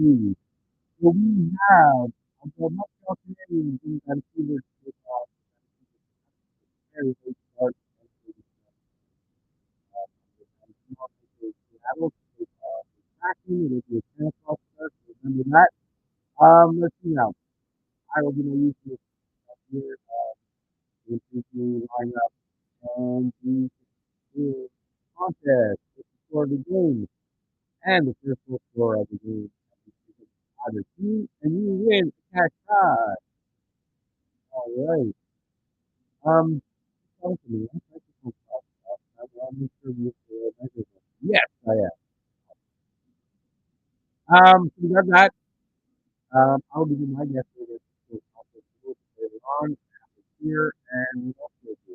Three. So we have the Montreal Canadiens in Vancouver with very late start and Seattle. Tracking, it'll be a 10 o'clock start. So remember that. Let's see now. I will be no use to here. Increasing lineup and the contest, the score of the game, and the first goal scorer of the game. Either team, and you win a cash prize. All right. Um, tell me, I'm technical stuff. I'm sure you Yes, I am. So we got that. I'll give you my guess for this. So I'll put a little bit later on here, and we also do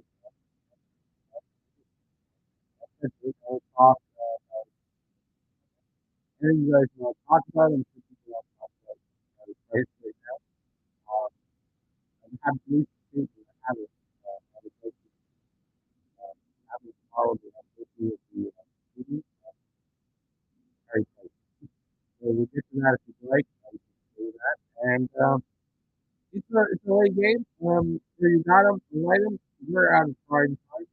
I'll talk. And you guys want to talk about it, and some people want to talk about it right now. I have police statement. I have it. I would like to have it followed with the meeting. Very close. So we'll get to that if you'd like. I can do that. And it's a late game. So you got them, you like them. We're out of time. Now.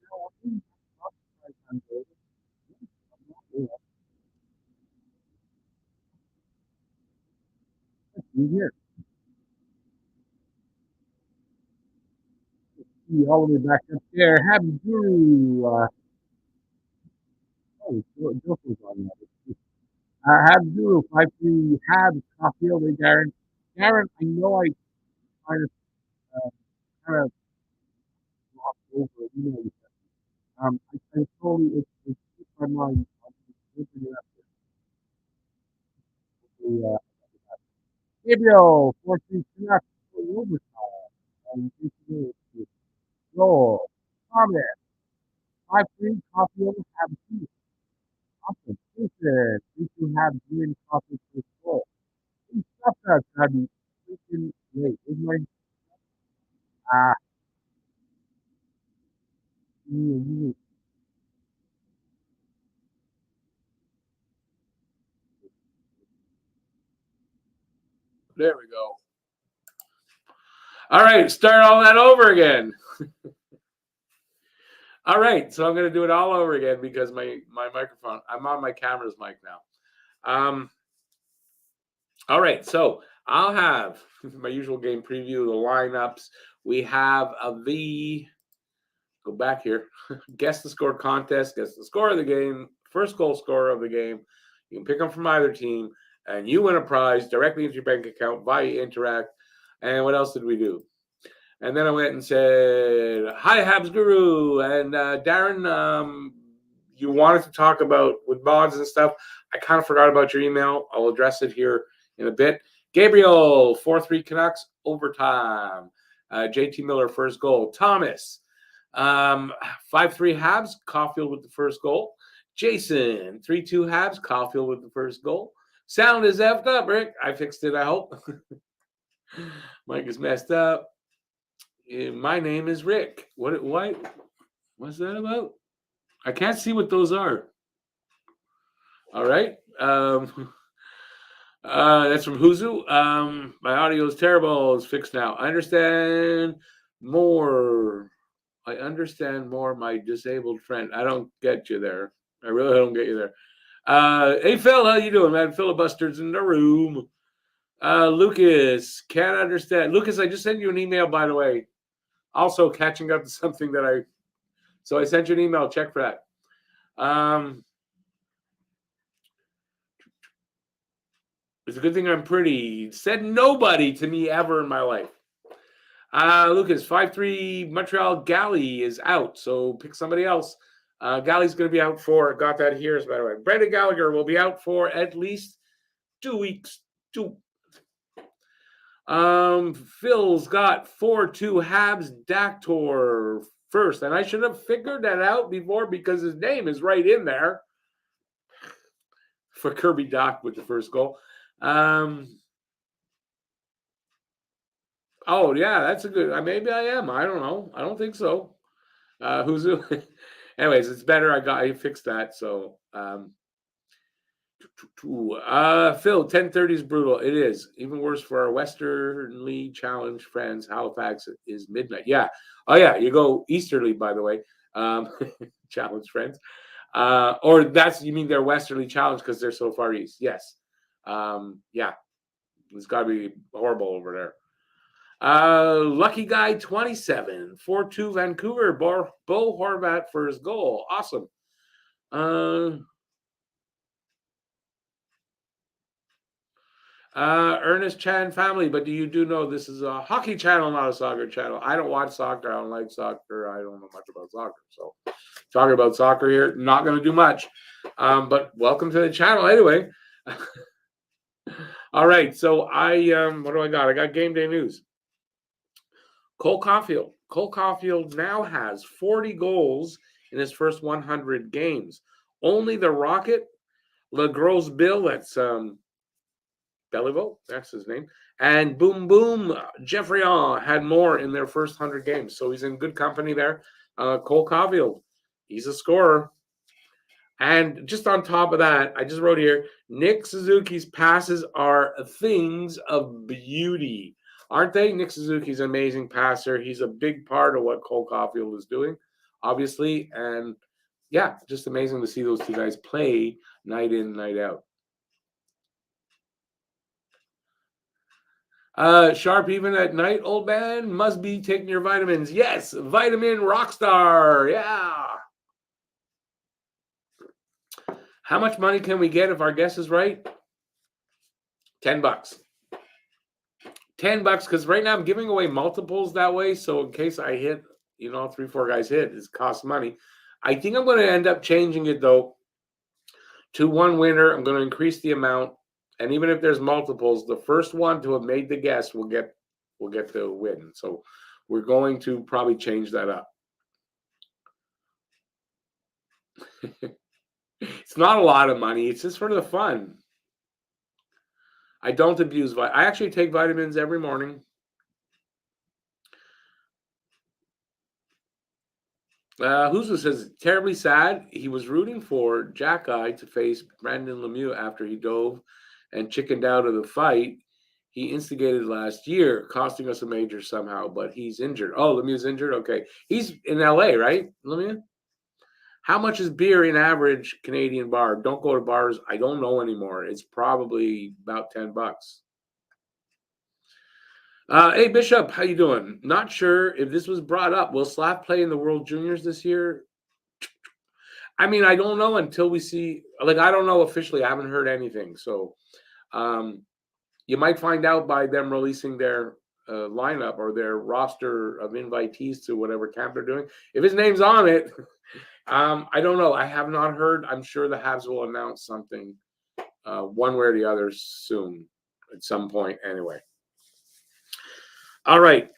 I'm here. See all the way back up there. Happy Guru. Joker's on that. Happy Guru. 5-3 Habs. Caulfield. Hey, Darren. Darren, I know I kind of, uh, kind of glossed over it. You know, I totally, it's my mind. I'm just looking it up here. Gabriel, 4-3 Canucks. Overtime. And goal. Thomas. 5-3 Caulfield. Happy Guru. Awesome. Jason. 3-2 Habs. Win Caulfield first goal. Stuff that's gotta freaking late. Isn't like, ah, you, There we go. All right, start all that over again. All right, so I'm going to do it all over again because my microphone, I'm on my camera's mic now. All right, so I'll have my usual game preview, the lineups. We have go back here, guess the score contest, guess the score of the game, first goal scorer of the game. You can pick them from either team, and you win a prize directly into your bank account via Interact. And what else did we do? And then I went and said, "Hi, Habs Guru," and Darren. You wanted to talk about with mods and stuff. I kind of forgot about your email. I'll address it here in a bit. Gabriel, 4-3 Canucks overtime. JT Miller, first goal. Thomas, 5-3 Habs. Caulfield with the first goal. Jason, 3-2 Habs. Caulfield with the first goal. Sound is effed up, Rick. I fixed it, I hope. Mike is messed up. My name is Rick. What's that about? I can't see what those are. All right. That's from Huzu. My audio is terrible. It's fixed now. I understand more, my disabled friend. I don't get you there. I really don't get you there. Hey, Phil, how you doing, man? Filibuster's in the room. Lucas, can't understand. Lucas, I just sent you an email, by the way. Also catching up to something that so I sent you an email. Check for that. It's a good thing I'm pretty. Said nobody to me ever in my life. Lucas, 5-3 Montreal Galley is out, so pick somebody else. Galley's going to be out for, got that here, by the way. Brendan Gallagher will be out for at least 2 weeks. Phil's got 4-2 Habs Dactor first, and I should have figured that out before because his name is right in there for Kirby Doc with the first goal. Oh yeah, that's a good. Maybe I am. I don't know. I don't think so. Anyways, it's better. I fixed that. So Phil, 10:30 is brutal. It is. Even worse for our Western League Challenge friends. Halifax is midnight. Yeah. Oh, yeah. You go Easterly, by the way. Challenge friends. Or you mean they're Westerly Challenge because they're so far east. Yes. Yeah. It's got to be horrible over there. Lucky Guy 27, 4-2 Vancouver. Bo Horvat for his goal. Awesome. Ernest Chan family, but do you know this is a hockey channel, not a soccer channel? I don't watch soccer. I don't like soccer. I don't know much about soccer. So talking about soccer here, not going to do much. But welcome to the channel anyway. All right. So what do I got? I got game day news. Cole Caulfield. Cole Caulfield now has 40 goals in his first 100 games. Only the Rocket, Le Gros Bill, that's Beliveau, that's his name, and Boom Boom Geoffrion had more in their first 100 games. So he's in good company there. Cole Caulfield, he's a scorer. And just on top of that, I just wrote here, Nick Suzuki's passes are things of beauty. Aren't they? Nick Suzuki's an amazing passer. He's a big part of what Cole Caulfield is doing, obviously. And yeah, just amazing to see those two guys play night in, night out. Sharp, even at night, old man, must be taking your vitamins. Yes, vitamin rockstar. Yeah. How much money can we get if our guess is right? $10. $10 because right now I'm giving away multiples that way. So in case I hit, 3-4 guys hit, it costs money. I think I'm going to end up changing it though to one winner. I'm going to increase the amount, and even if there's multiples, the first one to have made the guess will get the win. So we're going to probably change that up. It's not a lot of money. It's just for the fun. I don't abuse I actually take vitamins every morning. Who's says terribly sad. He was rooting for Jack Eye to face Brandon Lemieux after he dove and chickened out of the fight he instigated last year, costing us a major somehow. But he's injured. Oh, Lemieux's injured. Okay, he's in LA, right, Lemieux? How much is beer in average Canadian bar? Don't go to bars. I don't know anymore. It's probably about $10. Hey, Bishop, how you doing? Not sure if this was brought up. Will Slav play in the World Juniors this year? I mean, I don't know until we see. I don't know officially. I haven't heard anything. So you might find out by them releasing their lineup or their roster of invitees to whatever camp they're doing. If his name's on it, I don't know. I have not heard. I'm sure the Habs will announce something one way or the other soon, at some point anyway. All right.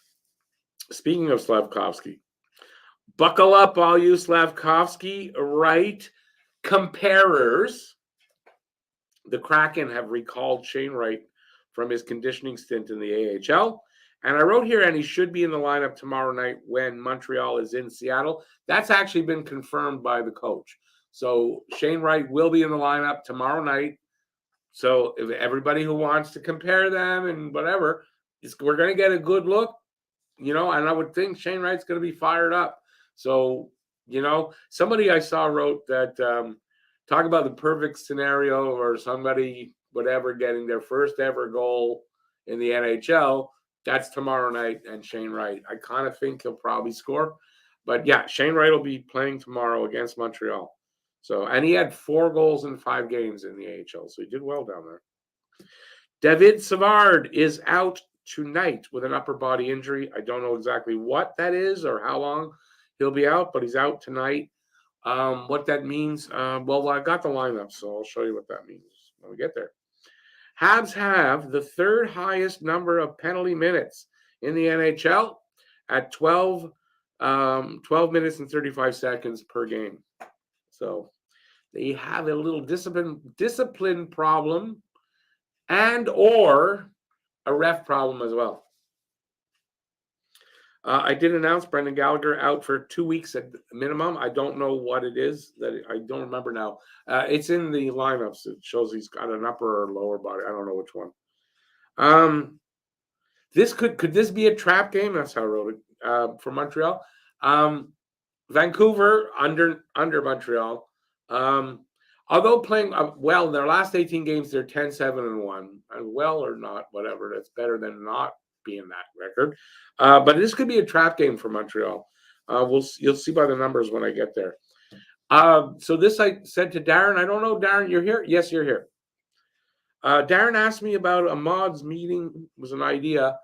Speaking of Slavkovsky, buckle up, all you Slavkovsky right comparers. The Kraken have recalled Shane Wright from his conditioning stint in the AHL. And I wrote here, and he should be in the lineup tomorrow night when Montreal is in Seattle. That's actually been confirmed by the coach. So Shane Wright will be in the lineup tomorrow night. So if everybody who wants to compare them and whatever, we're going to get a good look, and I would think Shane Wright's going to be fired up. So, somebody I saw wrote that talk about the perfect scenario or somebody, whatever, getting their first ever goal in the NHL. That's tomorrow night, and Shane Wright. I kind of think he'll probably score. But yeah, Shane Wright will be playing tomorrow against Montreal. So, and he had 4 goals in 5 games in the AHL. So he did well down there. David Savard is out tonight with an upper body injury. I don't know exactly what that is or how long he'll be out, but he's out tonight. What that means, well, I got the lineup, so I'll show you what that means when we get there. Habs have the 3rd highest number of penalty minutes in the NHL at 12 minutes and 35 seconds per game. So they have a little discipline problem and or a ref problem as well. I did announce Brendan Gallagher out for 2 weeks at minimum. I don't know what it is. That I don't remember now. It's in the lineups. It shows he's got an upper or lower body. I don't know which one. This could this be a trap game? That's how I wrote it for Montreal. Vancouver under Montreal. Although playing well in their last 18 games, they're 10-7-1. Well or not, whatever. That's better than not being that record. But this could be a trap game for Montreal. You'll see by the numbers when I get there. So this I said to Darren. I don't know, Darren, you're here? Yes, you're here. Darren asked me about a mods meeting. It was an idea.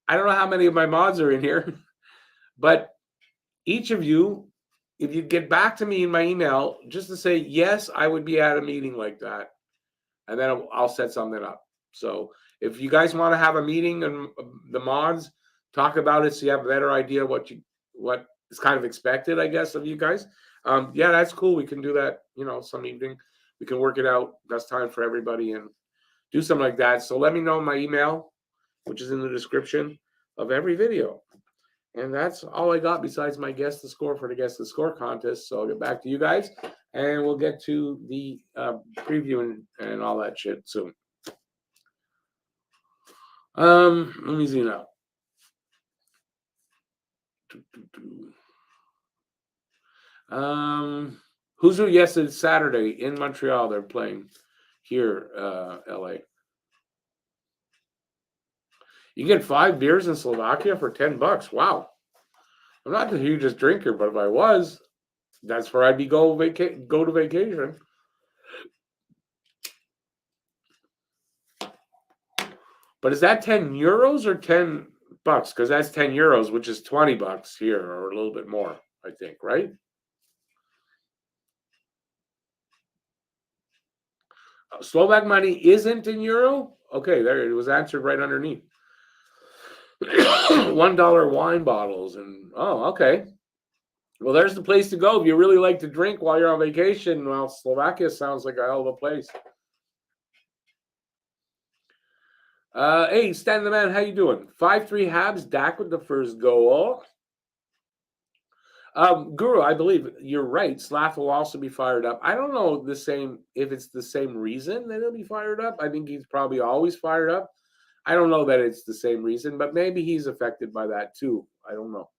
I don't know how many of my mods are in here, but each of you, if you get back to me in my email, just to say, yes, I would be at a meeting like that. And then I'll set something up. So if you guys want to have a meeting and the mods, talk about it so you have a better idea what is kind of expected, I guess, of you guys. Yeah, that's cool. We can do that, some evening. We can work it out. Best time for everybody and do something like that. So let me know in my email, which is in the description of every video. And that's all I got besides my Guess the Score for the Guess the Score contest. So I'll get back to you guys, and we'll get to the preview and all that shit soon. Let me see now. Who's who? Yes, it's Saturday in Montreal. They're playing here, LA. You get 5 beers in Slovakia for $10. Wow. I'm not the hugest drinker, but if I was, that's where I'd be go to vacation. But is that 10 euros or $10? Because that's 10 euros, which is $20 here, or a little bit more, I think, right? Slovak money isn't in euro? Okay, there it was answered right underneath. $1 wine bottles okay. Well, there's the place to go if you really like to drink while you're on vacation. Well, Slovakia sounds like a hell of a place. Hey, Stan the Man, how you doing? 5-3 Habs, Dak with the first goal. Guru, I believe you're right. Slav will also be fired up. I don't know if it's the same reason that he'll be fired up. I think he's probably always fired up. I don't know that it's the same reason, but maybe he's affected by that too. I don't know.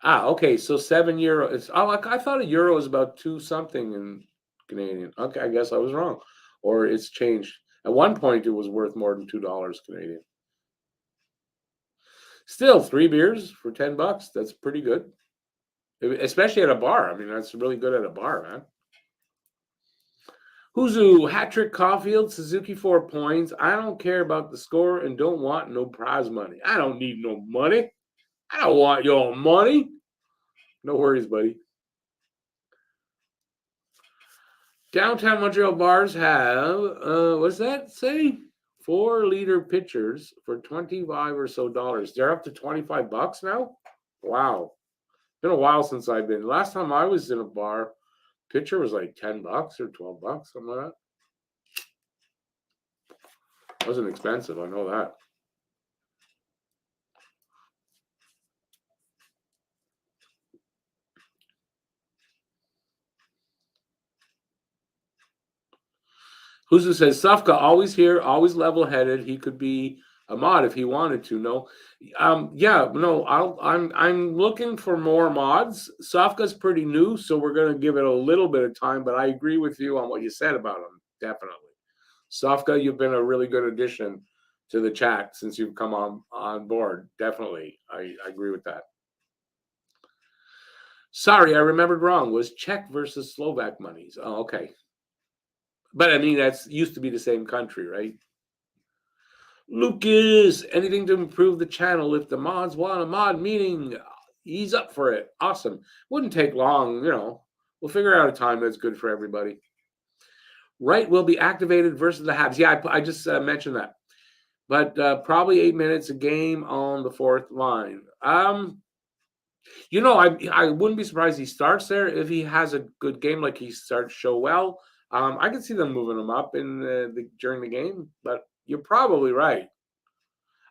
Okay. So €7. I thought a euro was about 2 something in Canadian. Okay, I guess I was wrong, or it's changed. At one point, it was worth more than $2 Canadian. Still, 3 beers for $10. That's pretty good, especially at a bar. I mean, that's really good at a bar, man. Huzu, hat-trick Caulfield, Suzuki 4 points. I don't care about the score and don't want no prize money. I don't need no money. I don't want your money. No worries, buddy. Downtown Montreal bars have, what's that say? 4-liter pitchers for $25 or so. They're up to $25 now? Wow. It's been a while since I've been. Last time I was in a bar, pitcher was like $10 or $12, something like that. It wasn't expensive, I know that. Huzu says Safka always here, always level-headed. He could be a mod if he wanted to. No, I'm looking for more mods. Safka's pretty new, so we're going to give it a little bit of time. But I agree with you on what you said about him. Definitely, Safka, you've been a really good addition to the chat since you've come on board. Definitely, I agree with that. Sorry, I remembered wrong. Was Czech versus Slovak monies? Oh, okay. But I mean, that's used to be the same country, right? Lucas, anything to improve the channel? If the mods want a mod meeting, he's up for it. Awesome. Wouldn't take long, We'll figure out a time that's good for everybody. Right will be activated versus the Habs. Yeah, I just mentioned that. But probably 8 minutes a game on the 4th line. I wouldn't be surprised he starts there if he has a good game, like he starts show well. I can see them moving him up during the game, but you're probably right.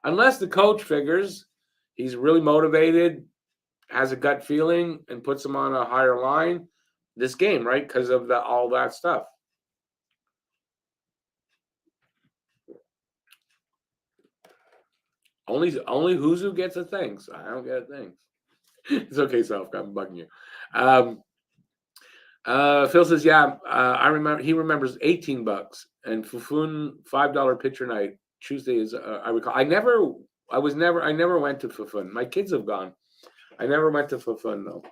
Unless the coach figures he's really motivated, has a gut feeling, and puts him on a higher line this game, right? Because of all that stuff. Only Huzu gets a thing, so I don't get a thing. It's okay, Self. I'm bugging you. Phil says, yeah, I remember. He remembers $18 and Fufun $5 pitcher night. Tuesday is. I recall. I never went to Fufun. My kids have gone. I never went to Fufun though.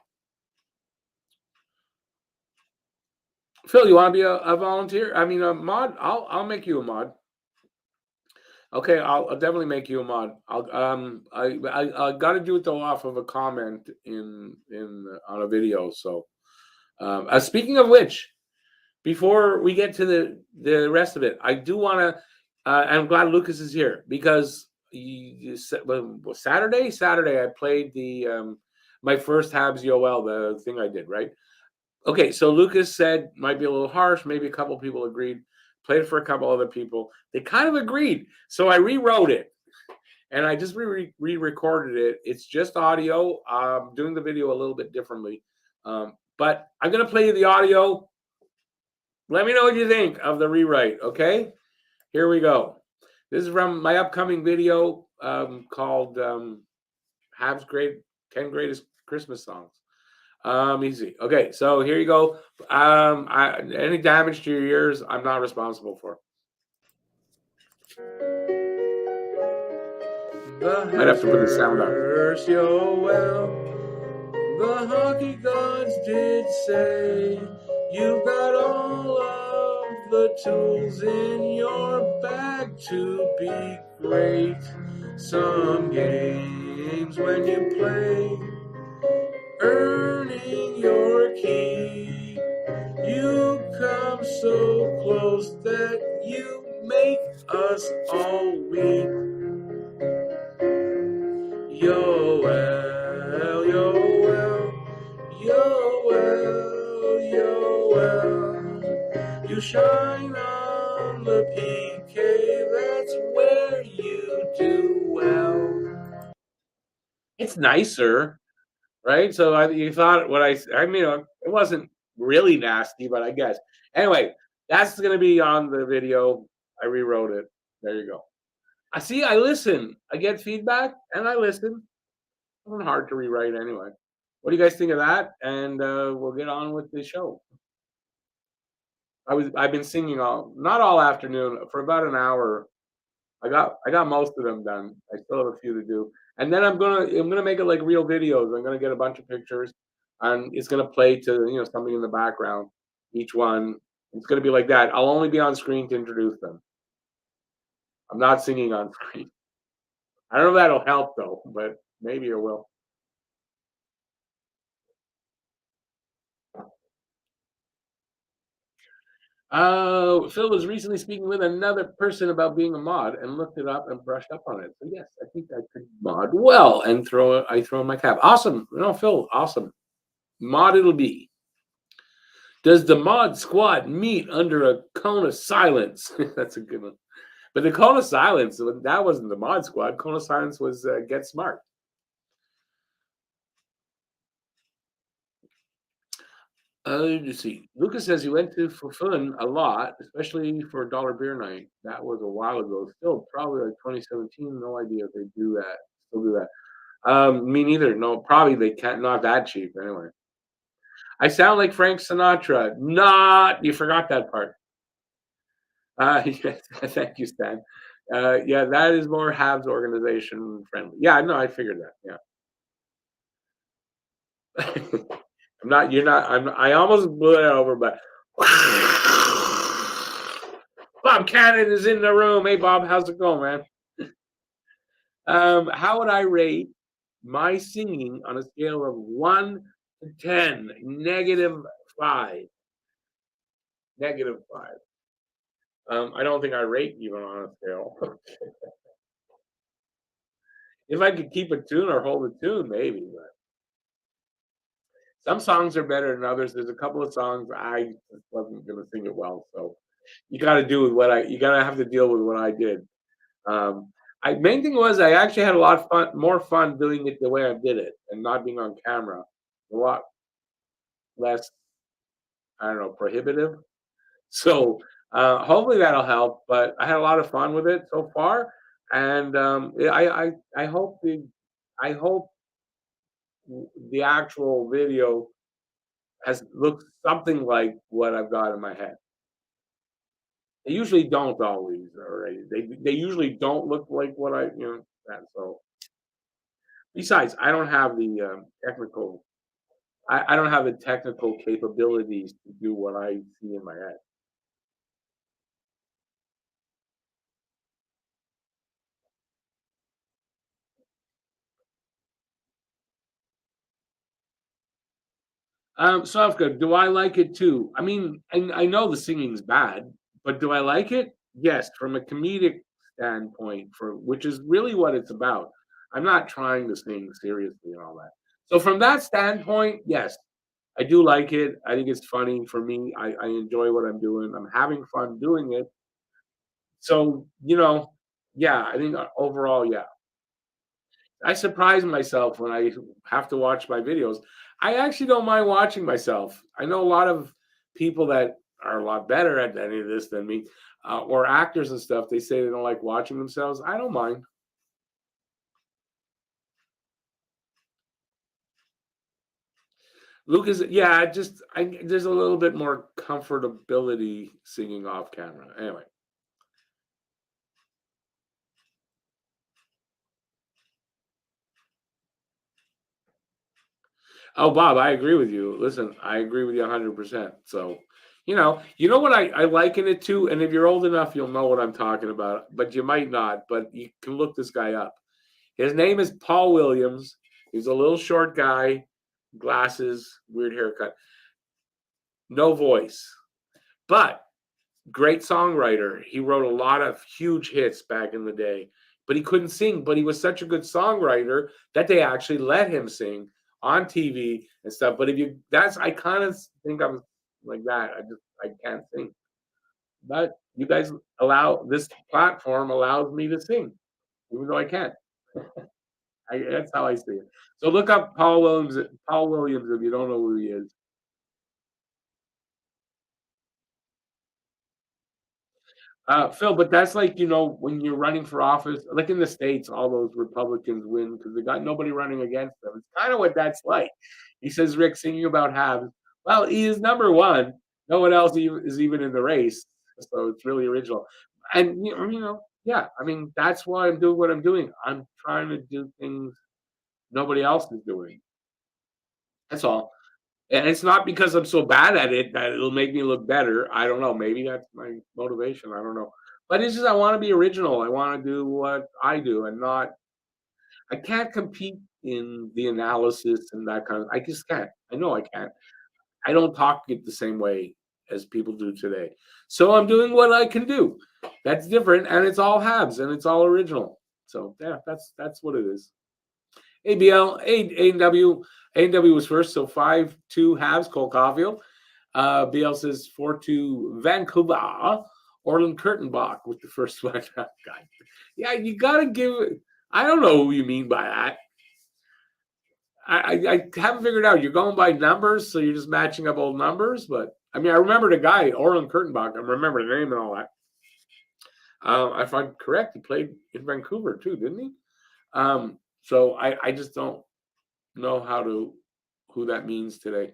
Phil, you want to be a volunteer? I mean, a mod. I'll make you a mod. Okay, I'll definitely make you a mod. I got to do it though off of a comment in on a video. So, speaking of which, before we get to the rest of it, I do want to. I'm glad Lucas is here because Saturday I played the my first Habs UOL, the thing I did, right? Okay, so Lucas said might be a little harsh. Maybe a couple people agreed. Played it for a couple other people. They kind of agreed. So I rewrote it and I just re-recorded it. It's just audio. I'm doing the video a little bit differently. But I'm going to play you the audio. Let me know what you think of the rewrite, okay? Here we go. This is from my upcoming video called Habs 10 Greatest Christmas Songs. Easy. Okay, so here you go. Any damage to your ears, I'm not responsible for. Might have to put the sound up. The hockey gods did say you've got all of the tools in your bag to be great. Some games when you play, earning your keep, you come so close that you make us all weep. Yoel, Yoel, Yoel, Yoel, you shine on the PK, that's where you do well. It's nicer, right? So you thought what I mean, it wasn't really nasty, but I guess. Anyway, that's going to be on the video. I rewrote it. There you go. I see. I listen. I get feedback, and I listen. It wasn't hard to rewrite anyway. What do you guys think of that? And we'll get on with the show. I've been singing not all afternoon, for about an hour. I got most of them done. I still have a few to do. And then I'm gonna make it like real videos. I'm gonna get a bunch of pictures and it's gonna play to something in the background. Each one. It's gonna be like that. I'll only be on screen to introduce them. I'm not singing on screen. I don't know if that'll help though, but maybe it will. Phil was recently speaking with another person about being a mod and looked it up and brushed up on it. So yes, I think I could mod well and throw in my cap. Awesome. Phil, awesome. Mod it'll be. Does the mod squad meet under a cone of silence? That's a good one. But the cone of silence, that wasn't the mod squad. Cone of silence was Get Smart. Let's see. Lucas says he went to for fun a lot, especially for dollar beer night. That was a while ago. Still, probably like 2017. No idea if they do that. Still do that. Me neither. No, probably they can't. Not that cheap anyway. I sound like Frank Sinatra. Not. You forgot that part. Yes, thank you, Stan. Yeah, that is more Habs organization friendly. Yeah, no, I figured that. Yeah. I'm not. You're not. I almost blew it over, but Bob Cannon is in the room. Hey, Bob, how's it going, man? How would I rate my singing on a scale of 1 to 10? -5. -5. I don't think I rate even on a scale. If I could keep a tune or hold a tune, maybe. But some songs are better than others. There's a couple of songs I just wasn't going to sing it well, so you got to do with what I. You got to have to deal with what I did. Main thing was I actually had a lot of fun, more fun doing it the way I did it and not being on camera. A lot less, I don't know, prohibitive. So hopefully that'll help. But I had a lot of fun with it so far, and yeah, I hope the actual video has looks something like what I've got in my head. They usually don't always already. They usually don't look like what that. So besides, I don't have the technical. I don't have the technical capabilities to do what I see in my head. Sounds good. Do I like it too? I mean, I know the singing's bad, but do I like it? Yes, from a comedic standpoint, for which is really what it's about. I'm not trying to sing seriously and all that. So from that standpoint, yes, I do like it. I think it's funny for me. I enjoy what I'm doing. I'm having fun doing it. So, yeah, I think overall, yeah. I surprise myself when I have to watch my videos. I actually don't mind watching myself. I know a lot of people that are a lot better at any of this than me, or actors and stuff. They say they don't like watching themselves. I don't mind. Lucas, yeah, there's a little bit more comfortability singing off camera. Anyway. Oh, Bob, I agree with you. Listen, I agree with you 100%. So, you know what I liken it to, and if you're old enough, you'll know what I'm talking about, but you might not. But you can look this guy up. His name is Paul Williams. He's a little short guy, glasses, weird haircut, no voice, but great songwriter. He wrote a lot of huge hits back in the day, but he couldn't sing. But he was such a good songwriter that they actually let him sing on TV and stuff. But I kind of think I'm like that. I can't sing. But you guys allow this platform allows me to sing, even though I can't. That's how I see it. So look up Paul Williams. Paul Williams, if you don't know who he is. Phil, but that's like, when you're running for office, like in the States, all those Republicans win because they got nobody running against them. It's kind of what that's like. He says, Rick, singing about Habs. Well, he is number one. No one else is even in the race. So it's really original. And, yeah, I mean, that's why I'm doing what I'm doing. I'm trying to do things nobody else is doing. That's all. And it's not because I'm so bad at it that it'll make me look better. I don't know. Maybe that's my motivation. I don't know. But it's just I want to be original. I want to do what I do and not I can't compete in the analysis and that kind of I just can't. I know I can't. I don't talk it the same way as people do today. So I'm doing what I can do. That's different and it's all Habs and it's all original. So yeah, that's what it is. ABL, A&W. A&W was first, so 5-2 halves, Cole Caulfield. BL says 4-2 Vancouver. Orland Kurtenbach with the first one. God. Yeah, you got to give it. I don't know who you mean by that. I haven't figured out. You're going by numbers, so you're just matching up old numbers. But I mean, I remember the guy, Orland Kurtenbach. I remember the name and all that. If I'm correct, he played in Vancouver too, didn't he? So I just don't know who that means today.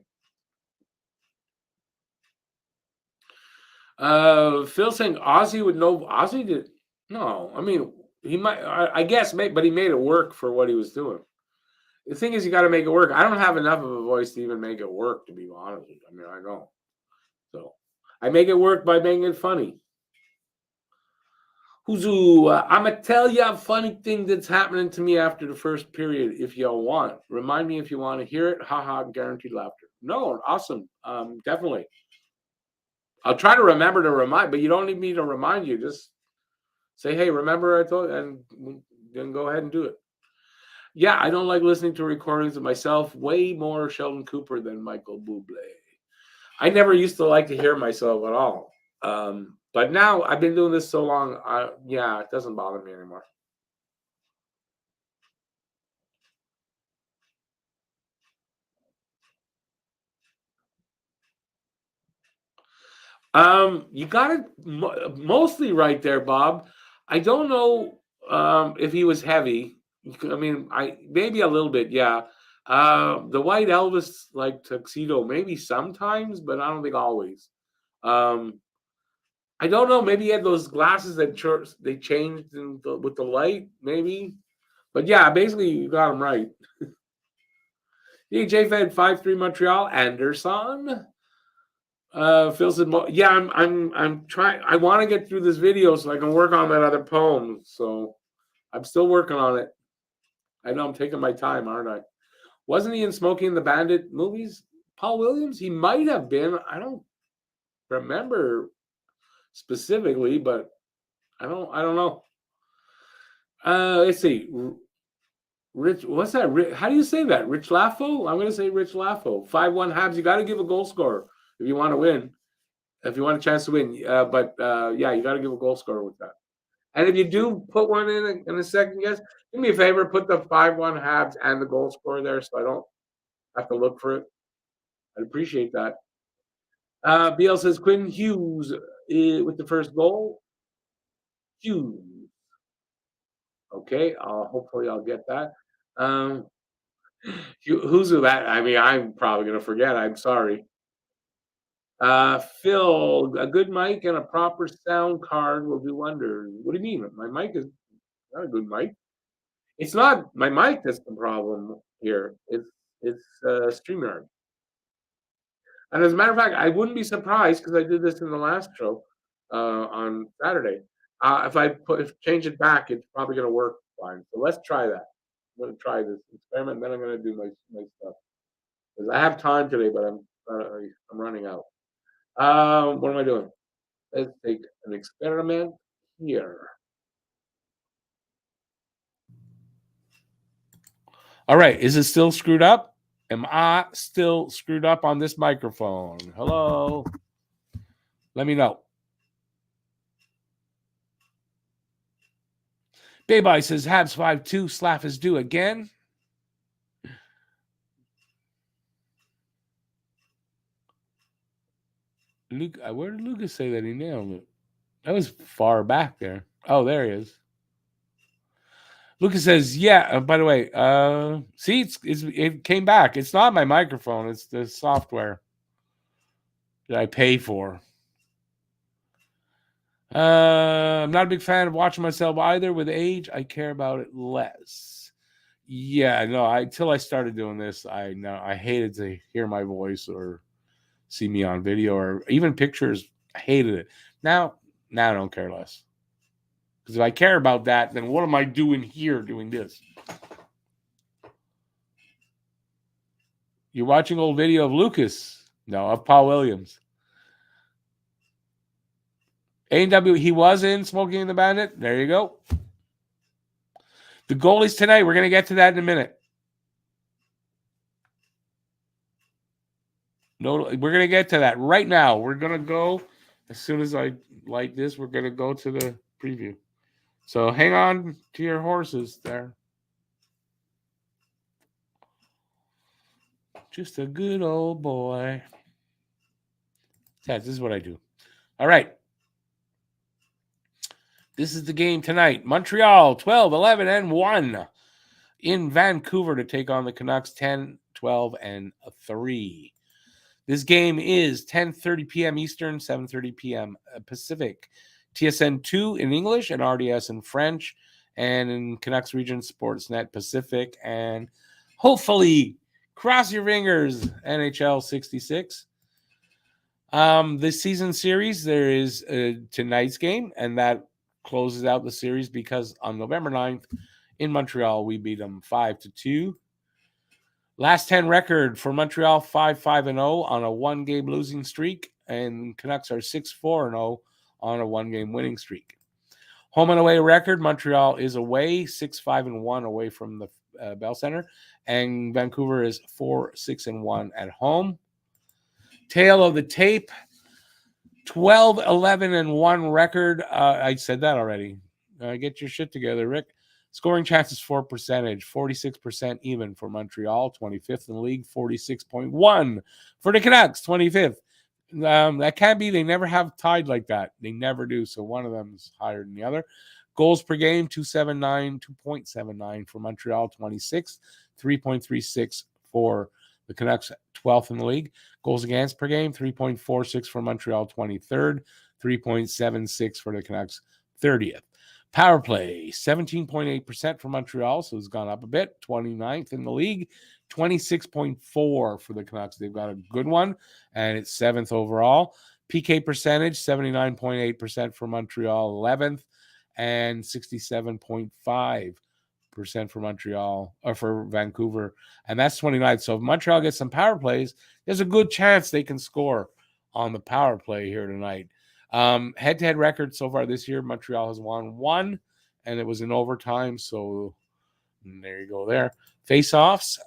Phil saying Ozzy would know Ozzy did no. I mean he might I guess but he made it work for what he was doing. The thing is you gotta make it work. I don't have enough of a voice to even make it work, to be honest with you. I mean, I don't. So I make it work by making it funny. Huzu, I'ma tell you a funny thing that's happening to me after the first period if y'all want. Remind me if you want to hear it. Haha, guaranteed laughter. No, awesome. Definitely. I'll try to remember to remind, but you don't need me to remind you. Just say, hey, remember I told you, and then go ahead and do it. Yeah, I don't like listening to recordings of myself. Way more Sheldon Cooper than Michael Bublé. I never used to like to hear myself at all. But now I've been doing this so long, yeah, it doesn't bother me anymore. You got it mostly right there, Bob. I don't know if he was heavy. I mean, I maybe a little bit, yeah. The white Elvis like tuxedo, maybe sometimes, but I don't think always. Um, I don't know. Maybe he had those glasses that they changed with the light, maybe. But yeah, basically you got him right. DJ Fed 5-3 Montreal. Anderson. Phil said, "Yeah, I'm trying. I want to get through this video so I can work on that other poem. So I'm still working on it. I know I'm taking my time, aren't I? Wasn't he in Smokey and the Bandit movies? Paul Williams? He might have been. I don't remember specifically, but I don't know. Let's see. Rich, what's that? How do you say that? Rich Laffo? I'm going to say Rich Laffo. 5-1 Habs. You got to give a goal scorer if you want to win. If you want a chance to win. But yeah, you got to give a goal scorer with that. And if you do put one in a second guess, do me a favor, put the 5-1 Habs and the goal scorer there so I don't have to look for it. I'd appreciate that. BL says Quinn Hughes with the first goal. Hughes. Okay, hopefully I'll get that. Who's that? I mean, I'm probably going to forget. I'm sorry. Phil, a good mic and a proper sound card will do wonders. What do you mean? My mic is not a good mic. It's not my mic that's the problem here. It's StreamYard. And as a matter of fact, I wouldn't be surprised because I did this in the last show on Saturday. If I change it back, it's probably going to work fine. So let's try that. I'm going to try this experiment, and then I'm going to do my stuff. Because I have time today, but I'm running out. What am I doing? Let's take an experiment here. All right. Is it still screwed up? Am I still screwed up on this microphone? Hello? Let me know. Baby says Habs 5-2. Slaff is due again. Luke, where did Lucas say that he nailed it? That was far back there. Oh, there he is. Lucas says, yeah, by the way, see, it came back. It's not my microphone. It's the software that I pay for. I'm not a big fan of watching myself either. With age, I care about it less. Yeah, no, until I started doing this, I hated to hear my voice or see me on video or even pictures. I hated it. Now I don't care less. Because if I care about that, then what am I doing here doing this? You're watching old video of Lucas. No, of Paul Williams. A&W, he was in Smoking and the Bandit. There you go. The goalies tonight. We're going to get to that in a minute. No, we're going to get to that right now. We're going to go, as soon as I light this, we're going to go to the preview. So hang on to your horses there. Just a good old boy. Yeah, this is what I do. All right. This is the game tonight. Montreal 12, 11, and 1 in Vancouver to take on the Canucks 10, 12, and 3. This game is 10:30 p.m. Eastern, 7:30 p.m. Pacific. TSN 2 in English and RDS in French, and in Canucks Region Sportsnet Pacific, and hopefully, cross your fingers, NHL 66. This season series, there is tonight's game, and that closes out the series because on November 9th in Montreal, we beat them 5-2. Last 10 record for Montreal, 5-5-0 on a one-game losing streak, and Canucks are 6-4-0 on a one-game winning streak. Home and away record, Montreal is away, 6-5-1 away from the Bell Center, and Vancouver is 4-6-1 at home. Tail of the tape, 12-11-1 record. I said that already. Get your shit together, Rick. Scoring chances for percentage, 46% even for Montreal, 25th in the league, 46.1 for the Canucks, 25th. That can't be. They never have tied like that. They never do. So one of them is higher than the other. Goals per game, 2.79 for Montreal, 26th, 3.36 for the Canucks, 12th in the league. Goals against per game, 3.46 for Montreal, 23rd, 3.76 for the Canucks, 30th. Power play, 17.8% for Montreal, so it's gone up a bit, 29th in the league, 26.4 for the Canucks. They've got a good one, and it's 7th overall. PK percentage, 79.8% for Montreal, 11th, and 67.5% for Montreal, or for Vancouver, and that's 29th. So if Montreal gets some power plays, there's a good chance they can score on the power play here tonight. Head-to-head record so far this year, Montreal has won one, and it was in overtime, so there you go there. Face-offs,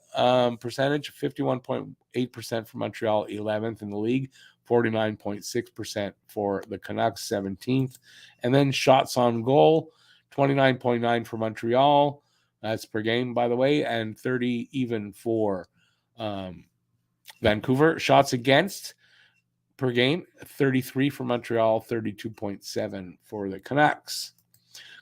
percentage, 51.8% for Montreal, 11th in the league, 49.6% for the Canucks, 17th. And then shots on goal, 29.9 for Montreal. That's per game, by the way, and 30 even for Vancouver. Shots against per game, 33 for Montreal, 32.7 for the Canucks.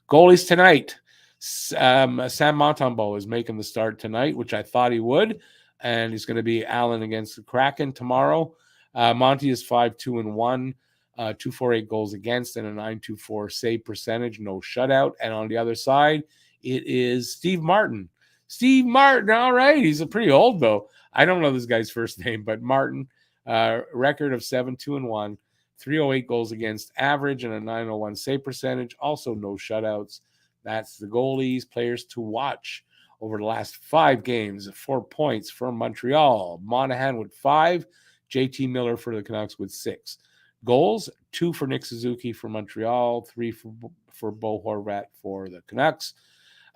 Goalies tonight. Sam Montembeault is making the start tonight, which I thought he would, and he's going to be Allen against the Kraken tomorrow. Monty is 5-2-1, 248 goals against, and a 924 save percentage, no shutout. And on the other side, it is Steve Martin. Steve Martin, all right. He's pretty old, though. I don't know this guy's first name, but Martin, record of 7-2-1, 308 goals against average, and a 901 save percentage. Also, no shutouts. That's the goalies, players to watch over the last 5 games. 4 points from Montreal. Monahan with 5. JT Miller for the Canucks with 6. Goals, 2 for Nick Suzuki for Montreal, 3 for Bo Horvat for the Canucks.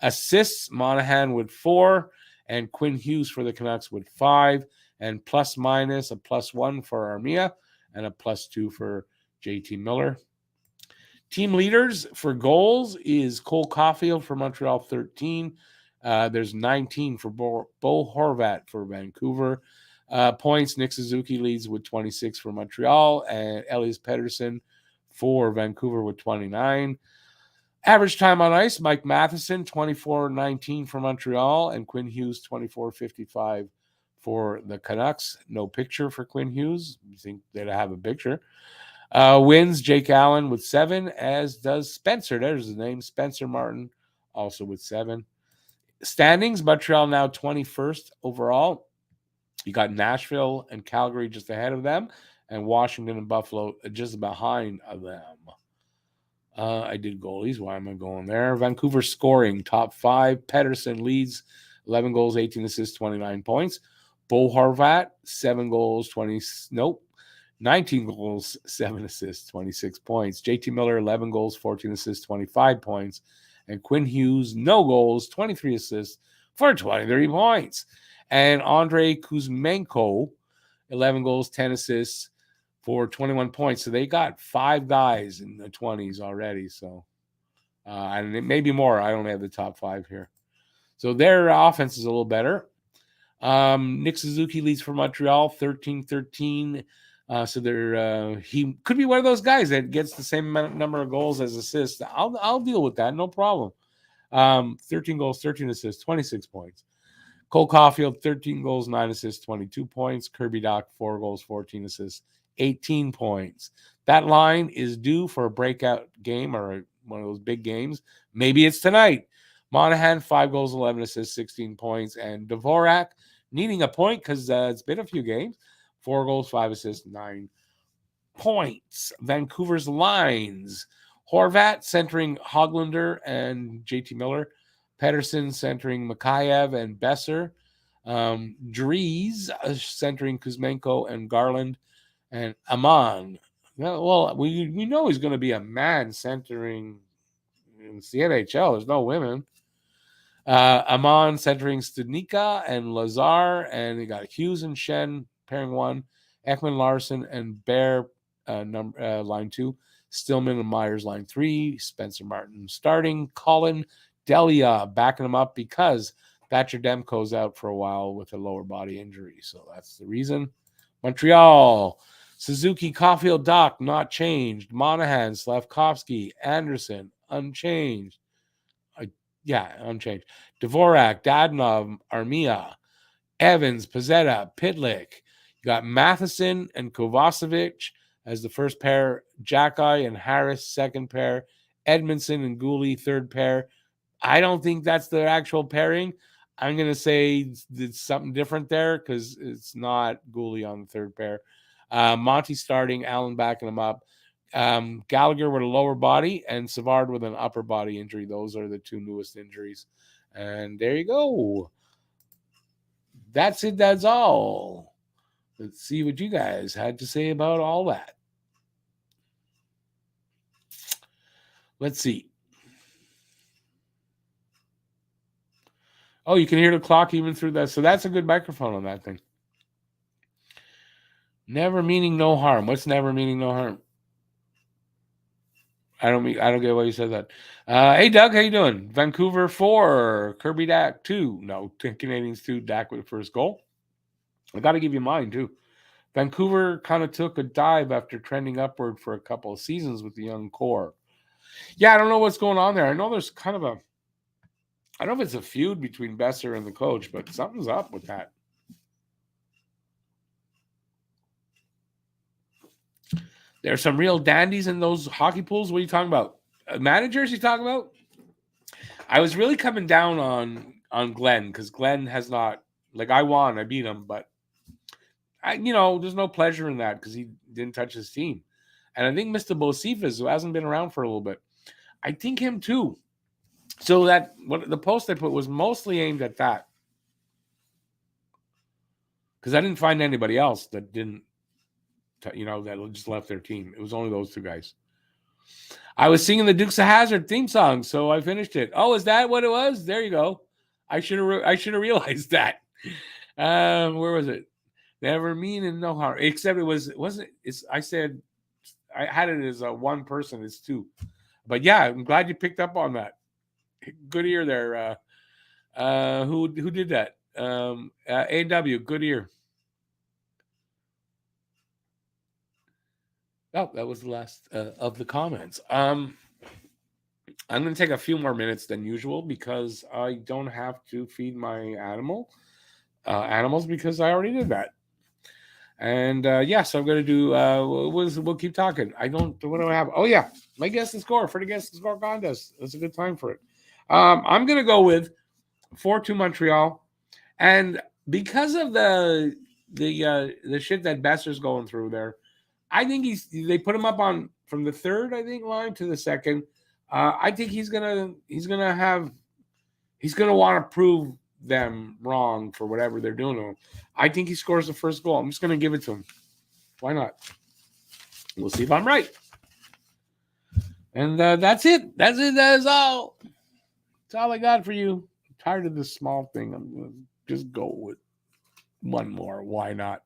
Assists, Monahan with 4, and Quinn Hughes for the Canucks with 5. And plus minus, a +1 for Armia, and a +2 for JT Miller. Team leaders for goals is Cole Caulfield for Montreal, 13. There's 19 for Bo Horvat for Vancouver. Points, Nick Suzuki leads with 26 for Montreal, and Elias Pettersson for Vancouver with 29. Average time on ice, Mike Matheson, 24-19 for Montreal, and Quinn Hughes, 24-55 for the Canucks. No picture for Quinn Hughes. You think they'd have a picture. Wins, Jake Allen with 7, as does Spencer. There's his name, Spencer Martin, also with 7. Standings, Montreal now 21st overall. You got Nashville and Calgary just ahead of them, and Washington and Buffalo just behind them. I did goalies. Why am I going there? Vancouver scoring, top 5. Pettersson leads, 11 goals, 18 assists, 29 points. Bo Horvat, 7 goals, 19 goals, 7 assists, 26 points. JT Miller, 11 goals, 14 assists, 25 points. And Quinn Hughes, no goals, 23 assists for 23 points. And Andrei Kuzmenko, 11 goals, 10 assists for 21 points. So they got 5 guys in the 20s already. So, and it may be more. I don't have the top 5 here. So their offense is a little better. Nick Suzuki leads for Montreal, 13-13. So he could be one of those guys that gets the same number of goals as assists. I'll deal with that, no problem. 13 goals, 13 assists, 26 points. Cole Caulfield, 13 goals, 9 assists, 22 points. Kirby Dach, 4 goals, 14 assists, 18 points. That line is due for a breakout game or one of those big games. Maybe it's tonight. Monahan, 5 goals, 11 assists, 16 points. And Dvorak, needing a point because it's been a few games. 4 goals, 5 assists, 9 points. Vancouver's lines. Horvat centering Hoglander and JT Miller. Pettersson centering Mikheyev and Besser. Dries centering Kuzmenko and Garland. And Amon. Well, we know he's going to be a man centering in the NHL. There's no women. Amon centering Studnicka and Lazar. And they got Hughes and Shen pairing 1. Ekman Larson and Bear line 2. Stillman and Myers line 3. Spencer Martin starting. Colin Delia backing him up because Thatcher Demko's out for a while with a lower body injury. So that's the reason. Montreal. Suzuki, Caulfield, Doc, not changed. Monahan, Slavkovsky, Anderson, unchanged. Unchanged. Dvorak, Dadonov, Armia, Evans, Pizzetta, Pitlick. You got Matheson and Kovacevic as the first pair. Jacki and Harris, second pair. Edmondson and Gooley, third pair. I don't think that's the actual pairing. I'm going to say it's something different there because it's not Gooley on the third pair. Monty starting, Allen backing him up. Gallagher with a lower body and Savard with an upper body injury. Those are the two newest injuries. And there you go. That's it. That's all. Let's see what you guys had to say about all that. Let's see. Oh, you can hear the clock even through that. So that's a good microphone on that thing. Never meaning no harm. What's never meaning no harm? I don't get why you said that. Hey, Doug, how you doing? Vancouver 4, Kirby Dak 2. No, Canadiens 2, Dak with the first goal. I got to give you mine, too. Vancouver kind of took a dive after trending upward for a couple of seasons with the young core. Yeah, I don't know what's going on there. I know there's kind of I don't know if it's a feud between Besser and the coach, but something's up with that. There's some real dandies in those hockey pools. What are you talking about? Managers you talking about? I was really coming down on Glenn because Glenn has not, like, I beat him, but there's no pleasure in that because he didn't touch his team. And I think Mr. Bosifas, who hasn't been around for a little bit, I think him too. So the post I put was mostly aimed at that. Because I didn't find anybody else that didn't, that just left their team. It was only those two guys. I was singing the Dukes of Hazzard theme song, so I finished it. Oh, is that what it was? There you go. I should have realized that. Where was it? Never meaning no harm. Except I said I had it as a one person. It's two. But yeah, I'm glad you picked up on that. Good ear there. Who did that? AW, good ear. Oh, that was the last of the comments. I'm going to take a few more minutes than usual because I don't have to feed my animals because I already did that. And so I'm going to do. We'll keep talking. What do I have? Oh yeah, my guess and score for the guess and score contest. That's a good time for it. I'm going to go with 4-2 Montreal, and because of the shit that Besser's going through there, I think they put him up on from the third, I think, line to the second. I think he's gonna want to prove them wrong for whatever they're doing to him. I think he scores the first goal. I'm just gonna give it to him. Why not? We'll see if I'm right. And that's it. That's it. That is all. That's all I got for you. I'm tired of this small thing. I'm gonna just go with one more. Why not?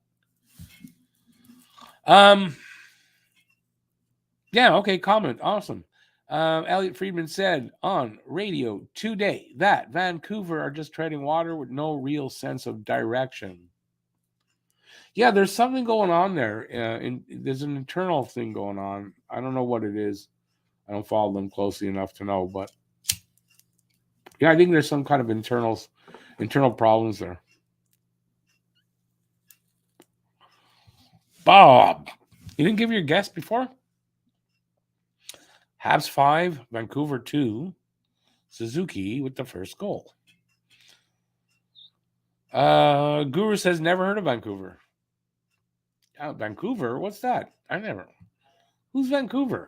Yeah, okay, comment. Awesome. Elliot Friedman said on radio today that Vancouver are just treading water with no real sense of direction. Yeah, there's something going on there. There's an internal thing going on. I don't know what it is. I don't follow them closely enough to know, but yeah, I think there's some kind of internal problems there. Bob, you didn't give your guess before? Habs 5, Vancouver 2, Suzuki with the first goal. Guru says never heard of Vancouver. Vancouver? What's that? Who's Vancouver?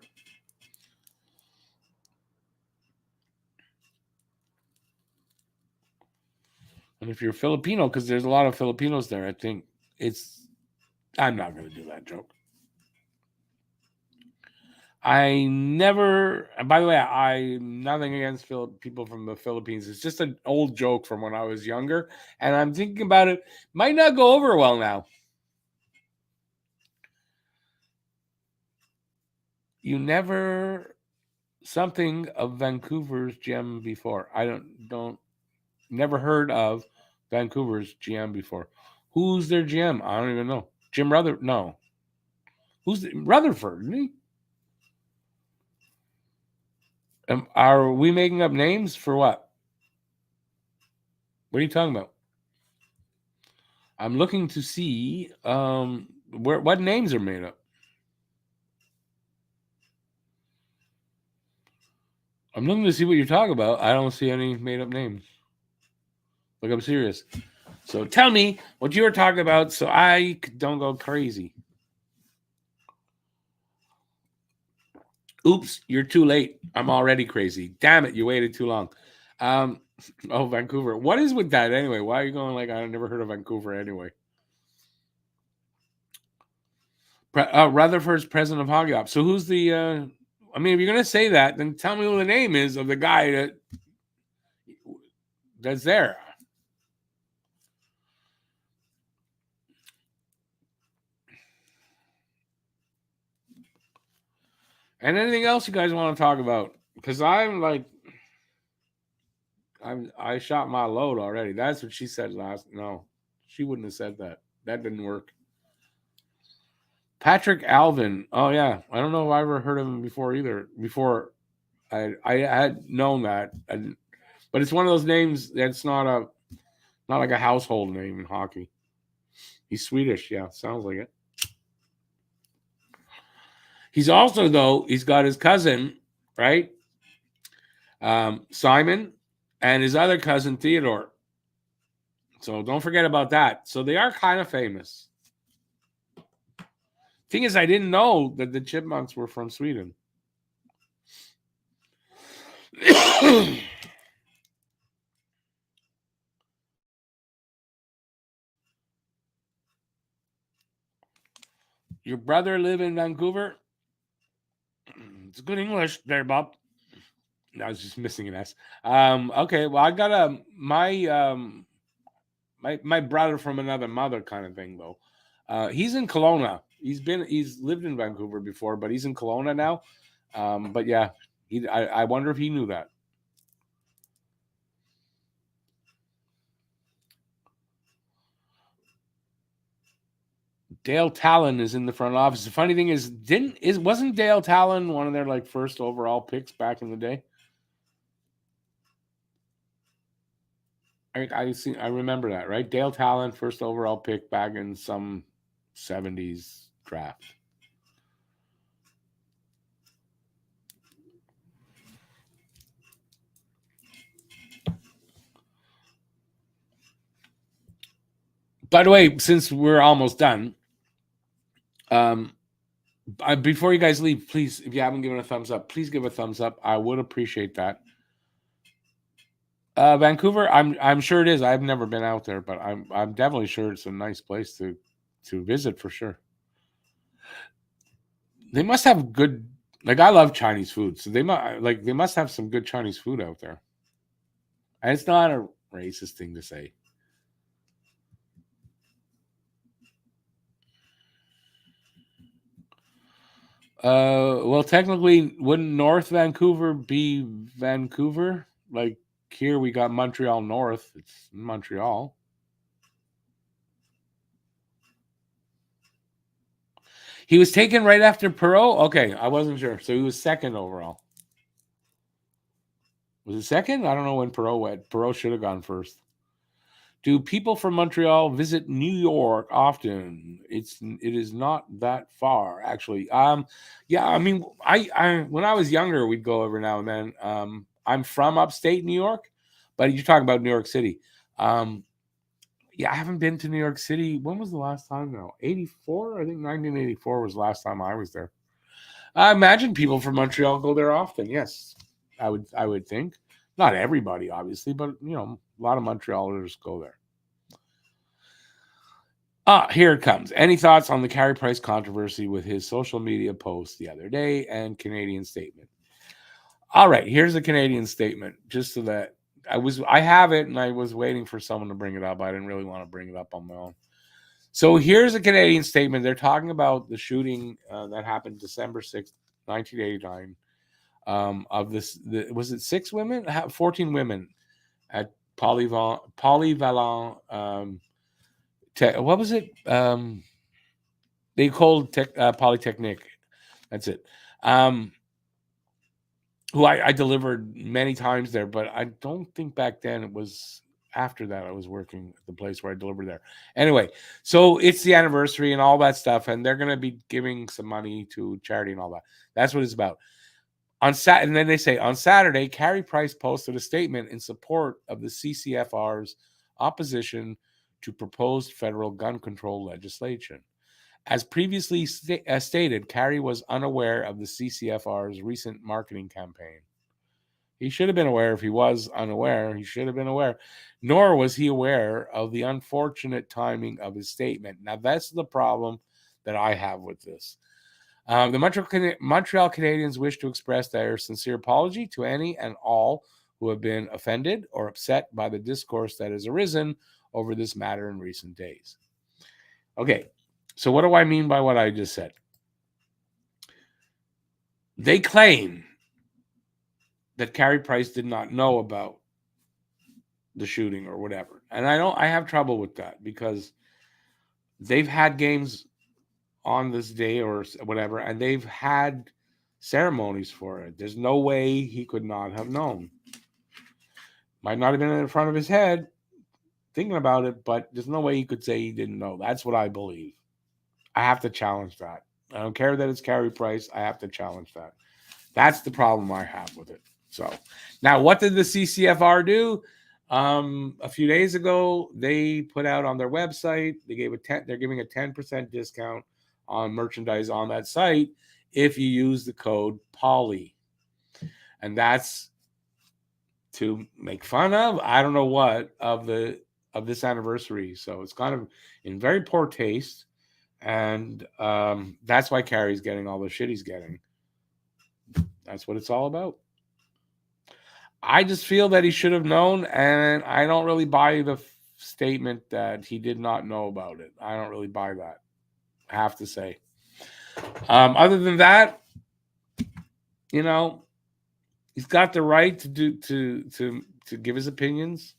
And if you're Filipino, because there's a lot of Filipinos there, I think I'm not going to do that joke. By the way, I'm nothing against people from the Philippines. It's just an old joke from when I was younger. And I'm thinking about it. Might not go over well now. You never something of Vancouver's GM before. I don't never heard of Vancouver's GM before. Who's their GM? I don't even know. Jim Rutherford? No. Rutherford? Isn't he? Are we making up names for what? What are you talking about? I'm looking to see what names are made up. I'm looking to see what you're talking about. I don't see any made up names. Like, I'm serious. So tell me what you were talking about so I don't go crazy. Oops, you're too late. I'm already crazy. Damn it, you waited too long. Vancouver. What is with that anyway? Why are you going like I never heard of Vancouver anyway? Rutherford's president of Hockey Ops. So who's the? I mean, if you're gonna say that, then tell me who the name is of the guy that's there. And anything else you guys want to talk about? Because I'm like, I shot my load already. That's what she said last. No, she wouldn't have said that. That didn't work. Patrick Alvin. Oh yeah, I don't know if I ever heard of him before either. Before I had known that, but it's one of those names that's not like a household name in hockey. He's Swedish. Yeah, sounds like it. He's also though he's got his cousin, right? Simon, and his other cousin Theodore. So don't forget about that. So they are kind of famous. Thing is, I didn't know that the Chipmunks were from Sweden. Your brother live in Vancouver? It's good English there, Bob. I was just missing an S. Okay, well, I got my brother from another mother kind of thing though. He's in Kelowna. He's lived in Vancouver before, but he's in Kelowna now. But yeah, I wonder if he knew that. Dale Talon is in the front office. The funny thing is, wasn't Dale Talon one of their like first overall picks back in the day? I remember that, right? Dale Talon, first overall pick back in some 70s draft. By the way, since we're almost done, before you guys leave, please, if you haven't given a thumbs up, please give a thumbs up. I would appreciate that. Vancouver, I'm sure it is. I've never been out there, but I'm definitely sure it's a nice place to visit for sure. They must have good. Like I love Chinese food, so they must have some good Chinese food out there. And it's not a racist thing to say. Well, technically, wouldn't North Vancouver be Vancouver? Like here, we got Montreal North. It's Montreal. He was taken right after Perot. Okay, I wasn't sure. So he was second overall. Was it second? I don't know when Perot went. Perot should have gone first. Do people from Montreal visit New York often? It is not that far actually. Yeah, I mean, I when I was younger, we'd go every now and then. I'm from upstate New York, but you're talking about New York City. Yeah, I haven't been to New York City. When was the last time now? 84? I think 1984 was the last time I was there. I imagine people from Montreal go there often. Yes, I would think. Not everybody, obviously, but a lot of Montrealers go there. Here it comes. Any thoughts on the Carey Price controversy with his social media post the other day and Canadian statement? All right, here's the Canadian statement, just so that I have it and I was waiting for someone to bring it up. I didn't really want to bring it up on my own. So here's a Canadian statement. They're talking about the shooting that happened December 6th 1989. Of this, was it 6 women? 14 women at Polyvalent. What was it? They called Polytechnic. That's it. Who I delivered many times there, but I don't think back then it was after that I was working at the place where I delivered there. Anyway, so it's the anniversary and all that stuff, and they're going to be giving some money to charity and all that. That's what it's about. And then they say on Saturday, Carey Price posted a statement in support of the CCFR's opposition to proposed federal gun control legislation. As previously stated, Carey was unaware of the CCFR's recent marketing campaign. He should have been aware. If he was unaware, he should have been aware. Nor was he aware of the unfortunate timing of his statement. Now, that's the problem that I have with this. The Montreal Canadiens wish to express their sincere apology to any and all who have been offended or upset by the discourse that has arisen over this matter in recent days. Okay, so what do I mean by what I just said? They claim that Carey Price did not know about the shooting or whatever. And I have trouble with that because they've had games on this day or whatever, and they've had ceremonies for it. There's no way he could not have known. Might not have been in front of his head thinking about it, but there's no way he could say he didn't know. That's what I believe. I have to challenge that. I don't care that it's Carey Price. I have to challenge that. That's the problem I have with it. So now, what did the CCFR do? A few days ago, they put out on their website, they're giving a 10% discount on merchandise on that site if you use the code POLY. And that's to make fun of, I don't know what, of this anniversary. So it's kind of in very poor taste. And that's why Carey's getting all the shit he's getting. That's what it's all about. I just feel that he should have known, and I don't really buy the statement that he did not know about it. I don't really buy that, I have to say. Other than that, he's got the right to give his opinions.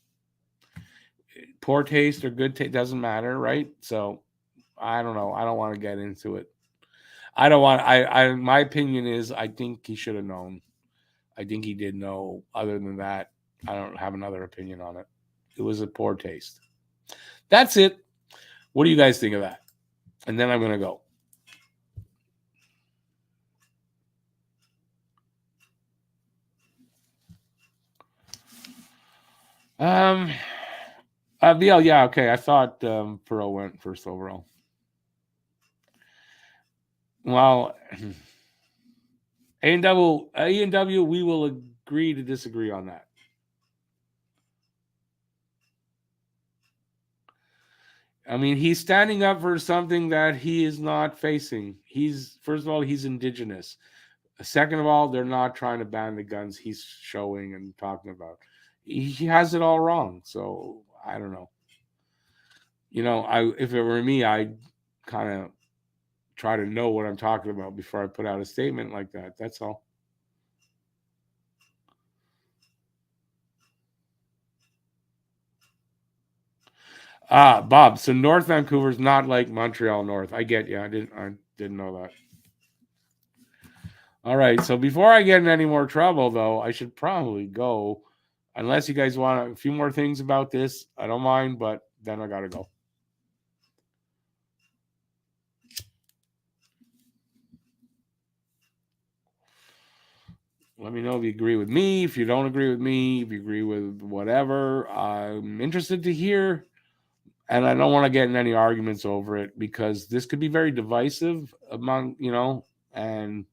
Poor taste or good taste doesn't matter, right? So I don't know. I don't want to get into it. I don't want. My opinion is I think he should have known. I think he did know. Other than that, I don't have another opinion on it. It was a poor taste. That's it. What do you guys think of that? And then I'm going to go. VL, yeah, okay. I thought Perot went first overall. Well, A&W, we will agree to disagree on that. I mean, he's standing up for something that he is not facing. First of all, he's indigenous. Second of all, they're not trying to ban the guns he's showing and talking about. He has it all wrong. So I don't know. If it were me, I'd kind of try to know what I'm talking about before I put out a statement like that. That's all. Bob. So North Vancouver's not like Montreal North. I get you. I didn't know that. All right. So before I get in any more trouble, though, I should probably go. Unless you guys want a few more things about this, I don't mind, but then I gotta go. Let me know if you agree with me, if you don't agree with me, if you agree with whatever. I'm interested to hear. And I don't want to get in any arguments over it because this could be very divisive among, and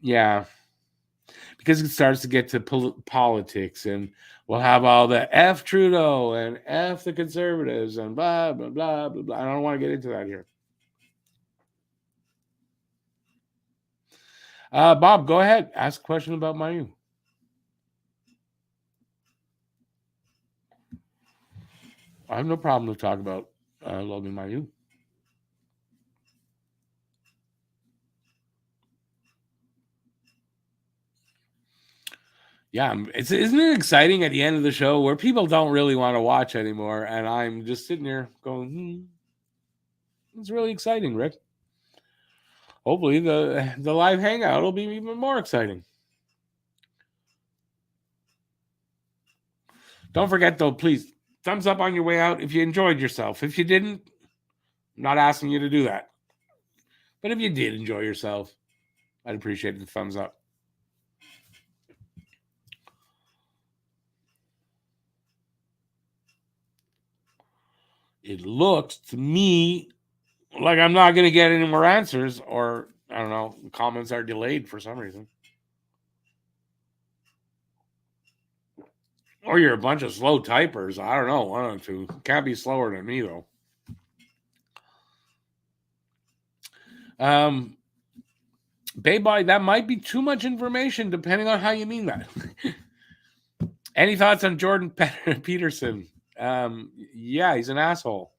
yeah, because it starts to get to politics and we'll have all the F Trudeau and F the conservatives and blah, blah, blah, blah, blah. I don't want to get into that here. Bob, go ahead. Ask a question about Mayu. I have no problem to talk about Logan Mayu. Yeah, isn't it exciting at the end of the show where people don't really want to watch anymore, and I'm just sitting there going, it's really exciting, Rick. Hopefully the live hangout will be even more exciting. Don't forget though, please, thumbs up on your way out if you enjoyed yourself. If you didn't, I'm not asking you to do that. But if you did enjoy yourself, I'd appreciate the thumbs up. It looks to me like I'm not going to get any more answers, or I don't know, the comments are delayed for some reason. Or you're a bunch of slow typers. I don't know. One or two. Can't be slower than me, though. Bayboy, that might be too much information depending on how you mean that. Any thoughts on Jordan Peterson? Yeah, he's an asshole.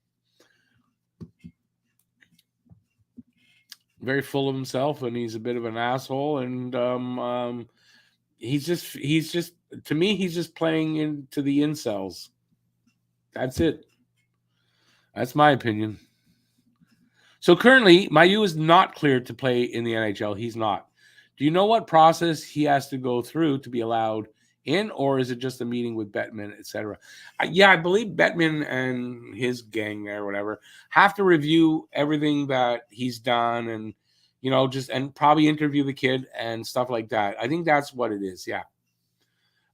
Very full of himself, and he's a bit of an asshole. And he's just to me, he's just playing into the incels. That's it. That's my opinion. So currently, Mayu is not cleared to play in the NHL. He's not. Do you know what process he has to go through to be allowed in, or is it just a meeting with Bettman, etc.? Yeah, I believe Bettman and his gang or whatever have to review everything that he's done, and just and probably interview the kid and stuff like that. I think that's what it is. Yeah.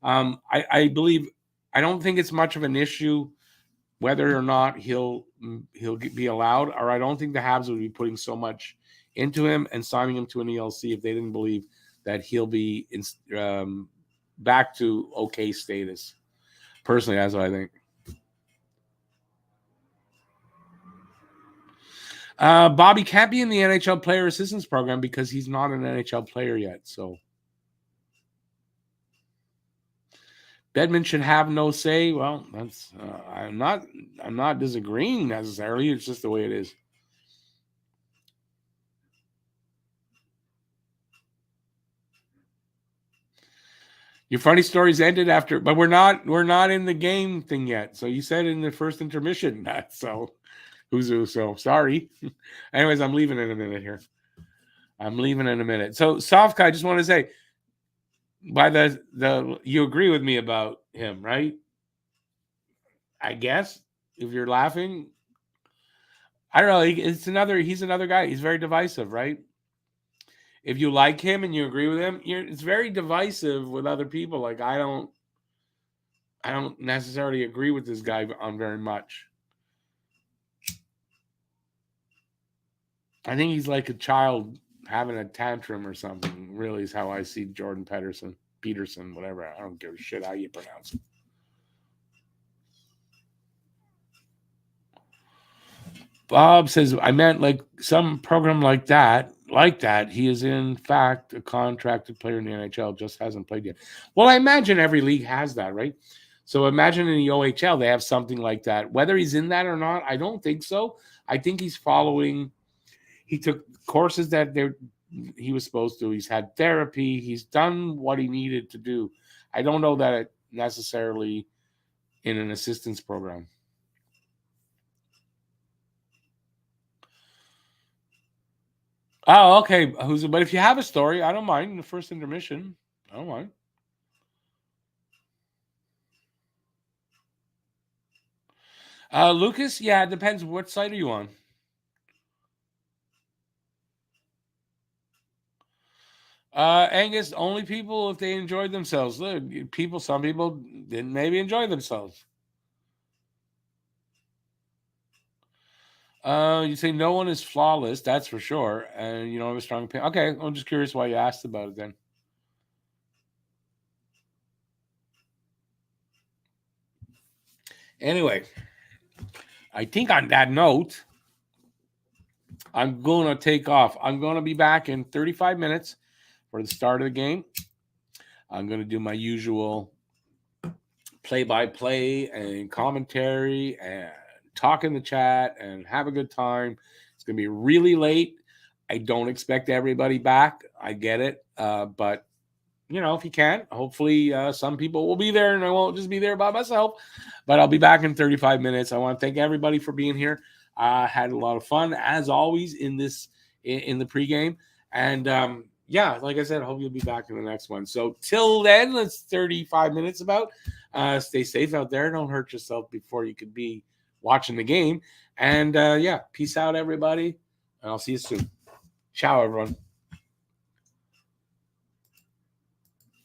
I believe. I don't think it's much of an issue whether or not he'll be allowed, or I don't think the Habs would be putting so much into him and signing him to an ELC if they didn't believe that he'll be back to okay status. Personally, that's what I think. Bobby can't be in the NHL Player Assistance Program because he's not an NHL player yet. So Bedman should have no say. Well, that's I'm not disagreeing necessarily. It's just the way it is. Your funny stories ended after, but we're not in the game thing yet. So you said in the first intermission that. So so sorry. Anyways, I'm leaving in a minute here. I'm leaving in a minute. So Sofka, I just want to say, by the you agree with me about him, right? I guess if you're laughing, I don't know. He's another guy. He's very divisive, right? If you like him and you agree with him, it's very divisive with other people. Like I don't necessarily agree with this guy on very much. I think he's like a child having a tantrum or something. Really, is how I see Jordan Peterson, whatever. I don't give a shit how you pronounce it. Bob says, I meant like some program like that. He is in fact a contracted player in the NHL, just hasn't played yet. Well, I imagine every league has that, right? So imagine in the OHL they have something like that. Whether he's in that or not, I don't think so. I think he's following. He took courses that he was supposed to. He's had therapy. He's done what he needed to do. I don't know that it necessarily in an assistance program. Oh, okay. But if you have a story, I don't mind. In the first intermission, I don't mind. Lucas, yeah, it depends. What site are you on? Angus, only people if they enjoyed themselves. Look, some people didn't maybe enjoy themselves. You say no one is flawless, that's for sure, and you don't have a strong opinion. Okay, I'm just curious why you asked about it then. Anyway, I think on that note, I'm going to take off. I'm going to be back in 35 minutes for the start of the game. I'm going to do my usual play-by-play and commentary and talk in the chat and have a good time. It's going to be really late. I don't expect everybody back. I get it. But if you can't, hopefully some people will be there and I won't just be there by myself. But I'll be back in 35 minutes. I want to thank everybody for being here. Had a lot of fun, as always, in the pregame. And like I said, I hope you'll be back in the next one. So till then, that's 35 minutes about. Stay safe out there. Don't hurt yourself before you could be watching the game. And peace out, everybody. And I'll see you soon. Ciao, everyone.